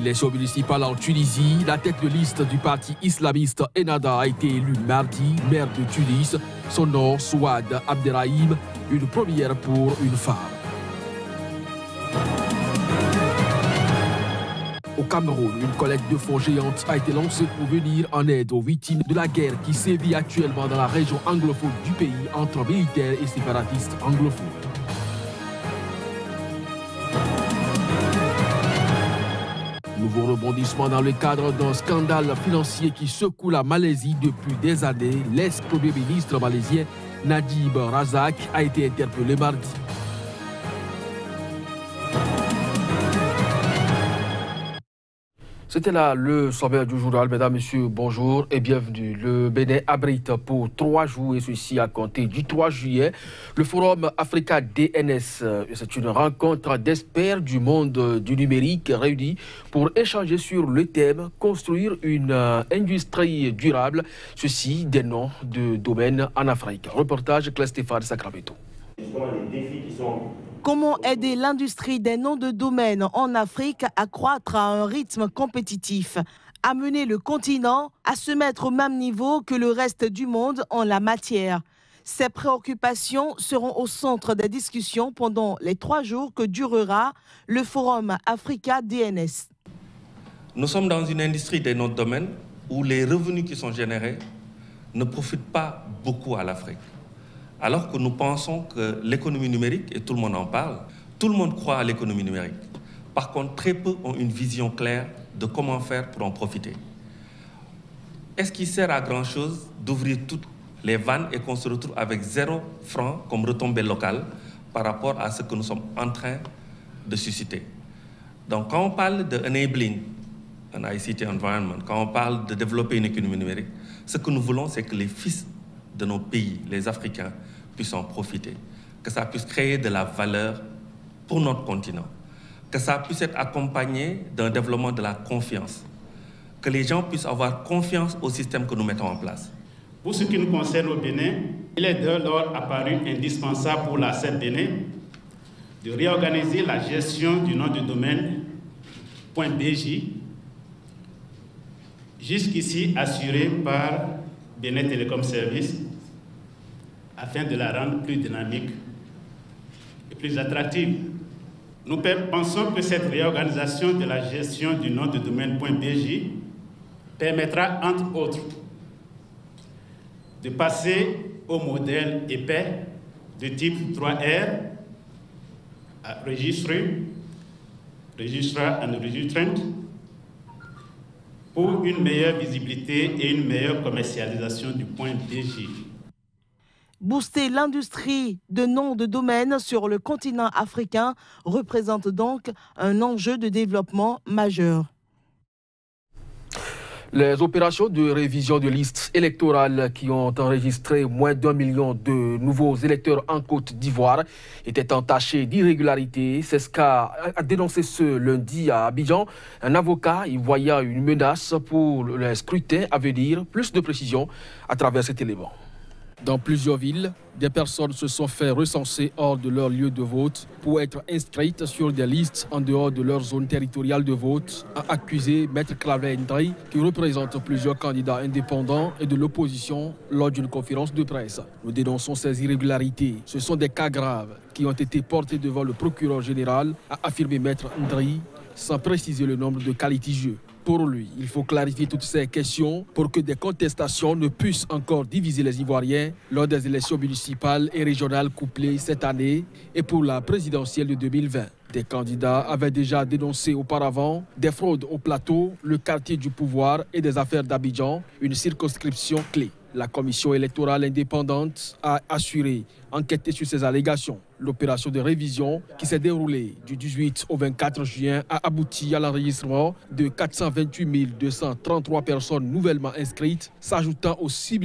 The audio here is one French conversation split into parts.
Élection municipale en Tunisie, la tête de liste du parti islamiste Ennahda a été élue mardi, maire de Tunis. Son nom, Souad Abderrahim, une première pour une femme. Au Cameroun, une collecte de fonds géante a été lancée pour venir en aide aux victimes de la guerre qui sévit actuellement dans la région anglophone du pays entre militaires et séparatistes anglophones. Nouveau rebondissement dans le cadre d'un scandale financier qui secoue la Malaisie depuis des années. L'ex-premier ministre malaisien Najib Razak a été interpellé mardi. C'était là le sommaire du journal. Mesdames, Messieurs, bonjour et bienvenue. Le Bénin abrite pour 3 jours, et ceci à compter du 3 juillet, le Forum Africa DNS. C'est une rencontre d'experts du monde du numérique réunis pour échanger sur le thème « Construire une industrie durable ». Ceci des noms de domaines en Afrique. Reportage Claire Stéphane Sacramento. Comment aider l'industrie des noms de domaine en Afrique à croître à un rythme compétitif, amener le continent à se mettre au même niveau que le reste du monde en la matière. Ces préoccupations seront au centre des discussions pendant les 3 jours que durera le Forum Africa DNS. Nous sommes dans une industrie des noms de domaine où les revenus qui sont générés ne profitent pas beaucoup à l'Afrique. Alors que nous pensons que l'économie numérique, et tout le monde en parle, tout le monde croit à l'économie numérique. Par contre, très peu ont une vision claire de comment faire pour en profiter. Est-ce qu'il sert à grand-chose d'ouvrir toutes les vannes et qu'on se retrouve avec 0 franc comme retombée locale par rapport à ce que nous sommes en train de susciter? Donc quand on parle de enabling an ICT environment, quand on parle de développer une économie numérique, ce que nous voulons, c'est que les fils de nos pays, les Africains, puissent en profiter, que ça puisse créer de la valeur pour notre continent, que ça puisse être accompagné d'un développement de la confiance, que les gens puissent avoir confiance au système que nous mettons en place. Pour ce qui nous concerne au Bénin, il est dès lors apparu indispensable pour la CEP Bénin de réorganiser la gestion du nom de domaine .bj, jusqu'ici assurée par Bénin Télécom Services, afin de la rendre plus dynamique et plus attractive. Nous pensons que cette réorganisation de la gestion du nom de domaine .bj permettra, entre autres, de passer au modèle épais de type 3R, à Registry, Registrar and Registrant, pour une meilleure visibilité et une meilleure commercialisation du .bj. Booster l'industrie de noms de domaine sur le continent africain représente donc un enjeu de développement majeur. Les opérations de révision de listes électorales qui ont enregistré moins d'1 million de nouveaux électeurs en Côte d'Ivoire étaient entachées d'irrégularités. C'est ce qu'a dénoncé ce lundi à Abidjan un avocat y voyant une menace pour le scrutin à venir. Plus de précisions à travers cet élément. Dans plusieurs villes, des personnes se sont fait recenser hors de leur lieu de vote pour être inscrites sur des listes en dehors de leur zone territoriale de vote, a accusé Maître Claver Ndry, qui représente plusieurs candidats indépendants et de l'opposition lors d'une conférence de presse. Nous dénonçons ces irrégularités. Ce sont des cas graves qui ont été portés devant le procureur général, a affirmé Maître Ndry, sans préciser le nombre de cas litigieux. Pour lui, il faut clarifier toutes ces questions pour que des contestations ne puissent encore diviser les Ivoiriens lors des élections municipales et régionales couplées cette année et pour la présidentielle de 2020. Des candidats avaient déjà dénoncé auparavant des fraudes au plateau, le quartier du pouvoir et des affaires d'Abidjan, une circonscription clé. La commission électorale indépendante a assuré enquêter sur ces allégations. L'opération de révision qui s'est déroulée du 18 au 24 juin a abouti à l'enregistrement de 428 233 personnes nouvellement inscrites, s'ajoutant aux 6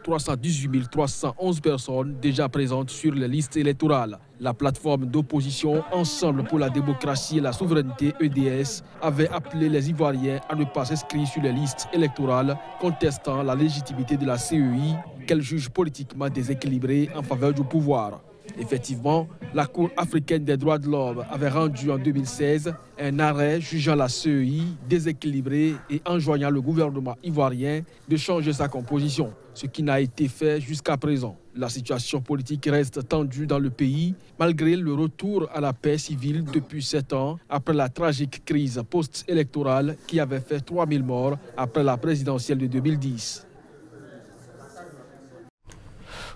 318 311 personnes déjà présentes sur les listes électorales. La plateforme d'opposition Ensemble pour la démocratie et la souveraineté EDS avait appelé les Ivoiriens à ne pas s'inscrire sur les listes électorales, contestant la légitimité de la CEI qu'elle juge politiquement déséquilibrée en faveur du pouvoir. Effectivement, la Cour africaine des droits de l'homme avait rendu en 2016 un arrêt jugeant la CEI déséquilibrée et enjoignant le gouvernement ivoirien de changer sa composition, ce qui n'a été fait jusqu'à présent. La situation politique reste tendue dans le pays malgré le retour à la paix civile depuis 7 ans après la tragique crise post-électorale qui avait fait 3000 morts après la présidentielle de 2010.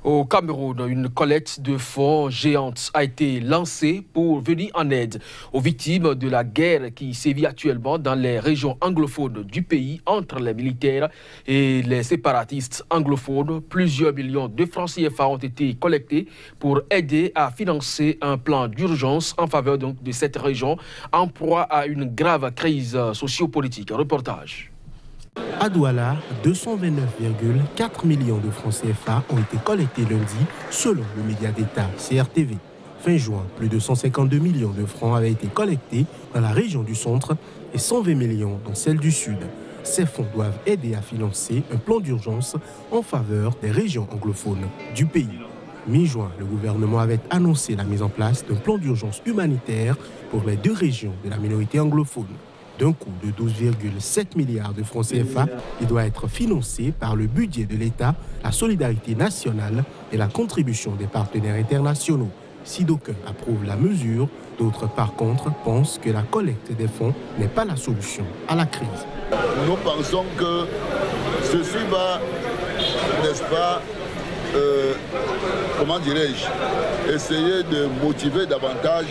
Au Cameroun, une collecte de fonds géante a été lancée pour venir en aide aux victimes de la guerre qui sévit actuellement dans les régions anglophones du pays entre les militaires et les séparatistes anglophones. Plusieurs millions de francs CFA ont été collectés pour aider à financer un plan d'urgence en faveur de cette région en proie à une grave crise sociopolitique. Reportage. À Douala, 229,4 millions de francs CFA ont été collectés lundi, selon le média d'État CRTV. Fin juin, plus de 152 millions de francs avaient été collectés dans la région du centre et 120 millions dans celle du sud. Ces fonds doivent aider à financer un plan d'urgence en faveur des régions anglophones du pays. Mi-juin, le gouvernement avait annoncé la mise en place d'un plan d'urgence humanitaire pour les 2 régions de la minorité anglophone. D'un coût de 12,7 milliards de francs CFA, il doit être financé par le budget de l'État, la solidarité nationale et la contribution des partenaires internationaux. Si d'aucuns approuvent la mesure, d'autres par contre pensent que la collecte des fonds n'est pas la solution à la crise. Nous pensons que ceci va, n'est-ce pas, comment dirais-je, essayer de motiver davantage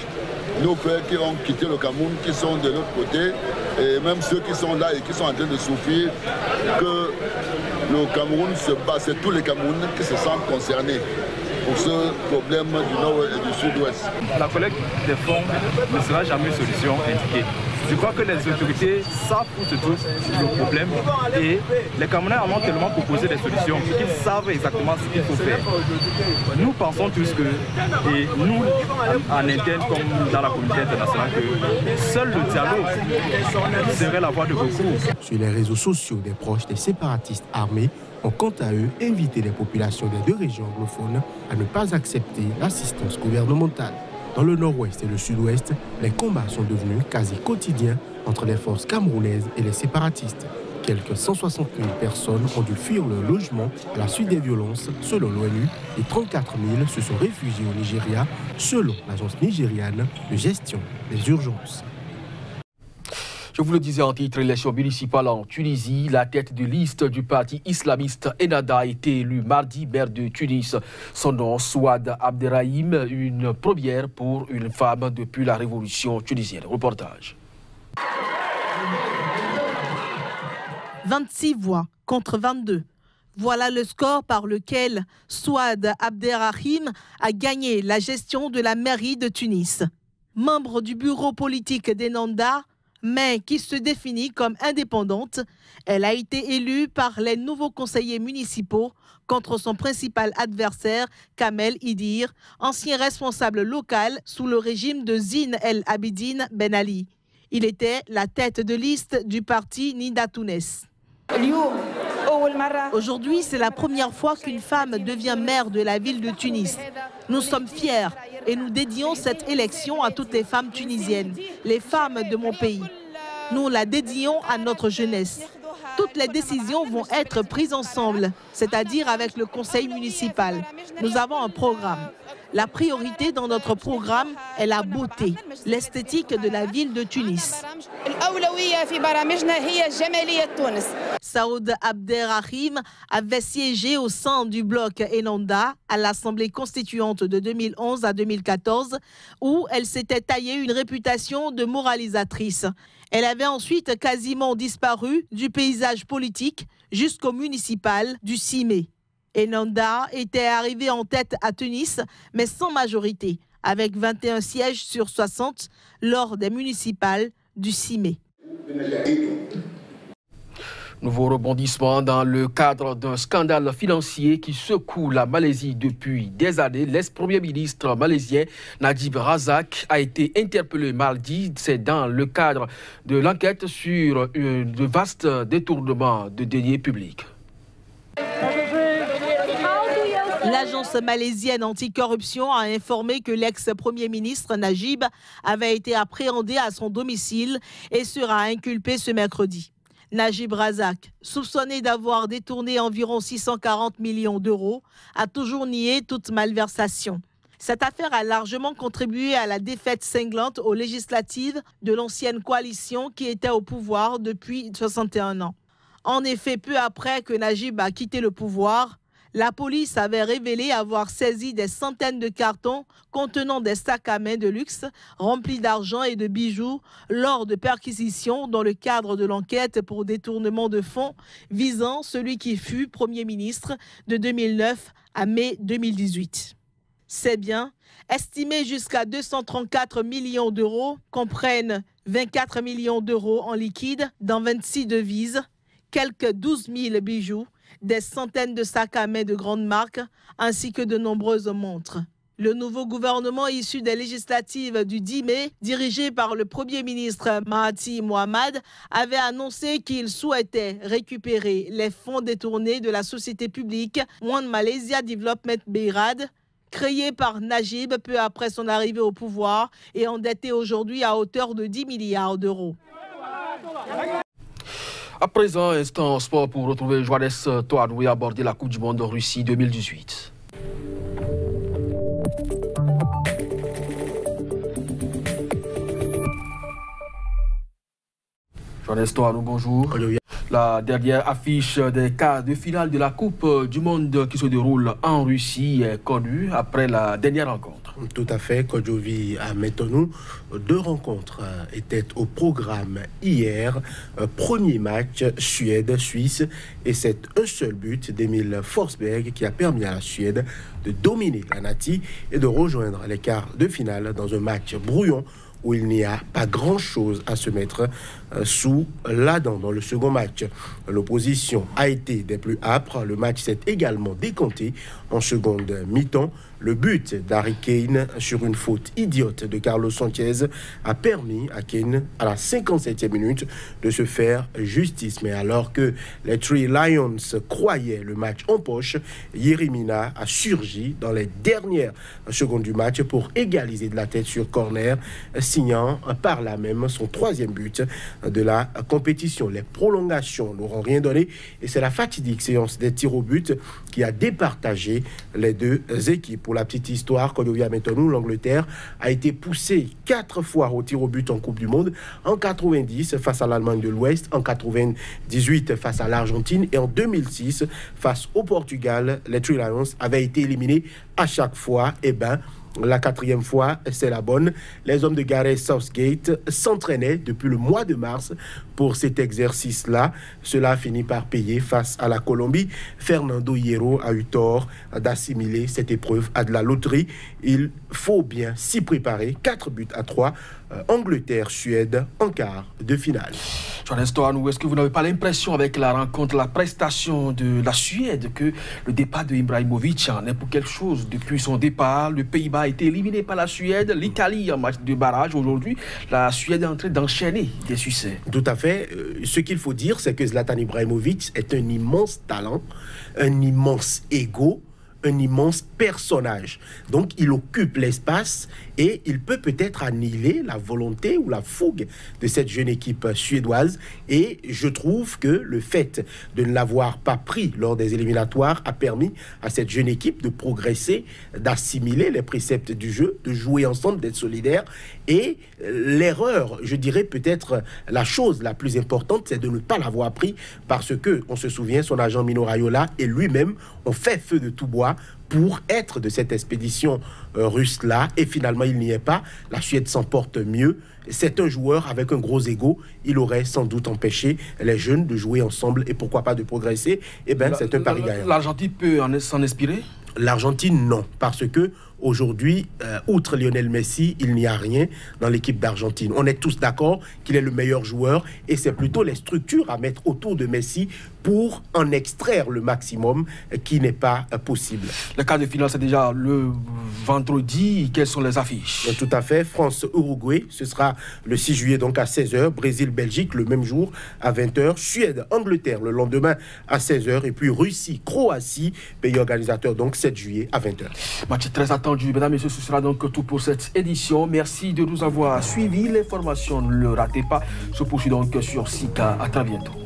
nos frères qui ont quitté le Cameroun, qui sont de l'autre côté, et même ceux qui sont là et qui sont en train de souffrir, que le Cameroun se bat, c'est tous les Camerounais qui se sentent concernés pour ce problème du nord et du sud-ouest. La collecte des fonds ne sera jamais une solution indiquée. Je crois que les autorités savent où se trouve le problème et les Camerounais en ont tellement proposé des solutions qu'ils savent exactement ce qu'il faut faire. Nous pensons tous que, et nous en interne comme dans la communauté internationale, que seul le dialogue serait la voie de recours. Sur les réseaux sociaux, des proches des séparatistes armés ont quant à eux invité les populations des 2 régions anglophones à ne pas accepter l'assistance gouvernementale. Dans le nord-ouest et le sud-ouest, les combats sont devenus quasi quotidiens entre les forces camerounaises et les séparatistes. Quelques 160 000 personnes ont dû fuir leur logement à la suite des violences, selon l'ONU, et 34 000 se sont réfugiés au Nigeria, selon l'agence nigériane de gestion des urgences. Je vous le disais en titre, l'élection municipale en Tunisie, la tête de liste du parti islamiste Ennahda a été élue mardi maire de Tunis. Son nom, Souad Abderrahim, une première pour une femme depuis la révolution tunisienne. Reportage. 26 voix contre 22. Voilà le score par lequel Souad Abderrahim a gagné la gestion de la mairie de Tunis. Membre du bureau politique d'Ennahda, mais qui se définit comme indépendante, elle a été élue par les nouveaux conseillers municipaux contre son principal adversaire, Kamel Idir, ancien responsable local sous le régime de Zine El Abidine Ben Ali. Il était la tête de liste du parti Nida Tounes. Aujourd'hui, c'est la première fois qu'une femme devient maire de la ville de Tunis. Nous sommes fiers et nous dédions cette élection à toutes les femmes tunisiennes, les femmes de mon pays. Nous la dédions à notre jeunesse. Toutes les décisions vont être prises ensemble, c'est-à-dire avec le conseil municipal. Nous avons un programme. La priorité dans notre programme est la beauté, l'esthétique de la ville de Tunis. Souad Abderrahim avait siégé au sein du bloc Ennahda à l'Assemblée constituante de 2011 à 2014, où elle s'était taillée une réputation de moralisatrice. Elle avait ensuite quasiment disparu du paysage politique jusqu'au municipal du 6 mai. Ennahda était arrivé en tête à Tunis, mais sans majorité, avec 21 sièges sur 60 lors des municipales du 6 mai. Nouveau rebondissement dans le cadre d'un scandale financier qui secoue la Malaisie depuis des années. L'ex-premier ministre malaisien Najib Razak a été interpellé mardi. C'est dans le cadre de l'enquête sur de vastes détournements de deniers publics. L'agence malaisienne anticorruption a informé que l'ex-premier ministre Najib avait été appréhendé à son domicile et sera inculpé ce mercredi. Najib Razak, soupçonné d'avoir détourné environ 640 millions d'euros, a toujours nié toute malversation. Cette affaire a largement contribué à la défaite cinglante aux législatives de l'ancienne coalition qui était au pouvoir depuis 61 ans. En effet, peu après que Najib a quitté le pouvoir, la police avait révélé avoir saisi des centaines de cartons contenant des sacs à main de luxe remplis d'argent et de bijoux lors de perquisitions dans le cadre de l'enquête pour détournement de fonds visant celui qui fut Premier ministre de 2009 à mai 2018. Ces biens, estimés jusqu'à 234 millions d'euros, comprennent 24 millions d'euros en liquide dans 26 devises, quelques 12 000 bijoux, des centaines de sacs à main de grandes marques, ainsi que de nombreuses montres. Le nouveau gouvernement issu des législatives du 10 mai, dirigé par le Premier ministre Mahathir Mohamad, avait annoncé qu'il souhaitait récupérer les fonds détournés de la société publique One Malaysia Development Berhad, créée par Najib peu après son arrivée au pouvoir et endettée aujourd'hui à hauteur de 10 milliards d'euros. À présent, instant sport pour retrouver Johannes Toanou et aborder la Coupe du Monde en Russie 2018. Johannes Toanou, bonjour. La dernière affiche des quarts de finale de la Coupe du Monde qui se déroule en Russie est connue après la dernière rencontre. Tout à fait, Kodjovi à Métonou. 2 rencontres étaient au programme hier. Premier match Suède-Suisse et c'est un seul but d'Emil Forsberg qui a permis à la Suède de dominer la Nati et de rejoindre les quarts de finale dans un match brouillon où il n'y a pas grand-chose à se mettre sous la dent. Dans le second match, l'opposition a été des plus âpres. Le match s'est également décanté en seconde mi-temps. Le but d'Harry Kane sur une faute idiote de Carlos Sanchez a permis à Kane, à la 57e minute, de se faire justice. Mais alors que les Three Lions croyaient le match en poche, Yeremina a surgi dans les dernières secondes du match pour égaliser de la tête sur corner, signant par là même son 3e but de la compétition. Les prolongations n'auront rien donné et c'est la fatidique séance des tirs au but qui a départagé les deux équipes. Pour la petite histoire, Kodjovi Métonou, l'Angleterre a été poussée 4 fois au tir au but en Coupe du Monde, en 90 face à l'Allemagne de l'Ouest, en 98 face à l'Argentine et en 2006 face au Portugal. Les Three Lions avaient été éliminés à chaque fois. La 4e fois, c'est la bonne. Les hommes de Gareth Southgate s'entraînaient depuis le mois de mars pour cet exercice-là. Cela a fini par payer face à la Colombie. Fernando Hierro a eu tort d'assimiler cette épreuve à de la loterie. Il faut bien s'y préparer. 4-3. Angleterre-Suède en quart de finale. Johannes Toanou, est-ce que vous n'avez pas l'impression avec la rencontre, la prestation de la Suède que le départ de Ibrahimovic en est pour quelque chose? Depuis son départ, le Pays-Bas a été éliminé par la Suède, l'Italie en match de barrage. Aujourd'hui, la Suède est en train d'enchaîner des succès. Tout à fait. Ce qu'il faut dire, c'est que Zlatan Ibrahimovic est un immense talent, un immense ego, un immense personnage. Donc, il occupe l'espace et il peut-être annihiler la volonté ou la fougue de cette jeune équipe suédoise. Et je trouve que le fait de ne l'avoir pas pris lors des éliminatoires a permis à cette jeune équipe de progresser, d'assimiler les préceptes du jeu, de jouer ensemble, d'être solidaires. Et l'erreur, je dirais peut-être la chose la plus importante, c'est de ne pas l'avoir pris parce que, on se souvient, son agent Mino Raiola et lui-même ont fait feu de tout bois pour être de cette expédition russe-là. Et finalement, il n'y est pas. La Suède s'en porte mieux. C'est un joueur avec un gros ego. Il aurait sans doute empêché les jeunes de jouer ensemble et pourquoi pas de progresser. Eh bien, c'est un pari gagnant. L'Argentine peut s'en inspirer? L'Argentine, non. Parce que Aujourd'hui, outre Lionel Messi, il n'y a rien dans l'équipe d'Argentine. On est tous d'accord qu'il est le meilleur joueur et c'est plutôt les structures à mettre autour de Messi pour en extraire le maximum qui n'est pas possible. Le quart de finale, c'est déjà le vendredi. Quelles sont les affiches? Tout à fait. France-Uruguay, ce sera le 6 juillet donc à 16h. Brésil-Belgique le même jour à 20h. Suède-Angleterre le lendemain à 16h. Et puis Russie-Croatie, pays organisateur donc 7 juillet à 20h. Match très attendu. Mesdames et messieurs, ce sera donc tout pour cette édition. Merci de nous avoir suivis. L'information, ne le ratez pas, se poursuit donc sur Sika. À très bientôt.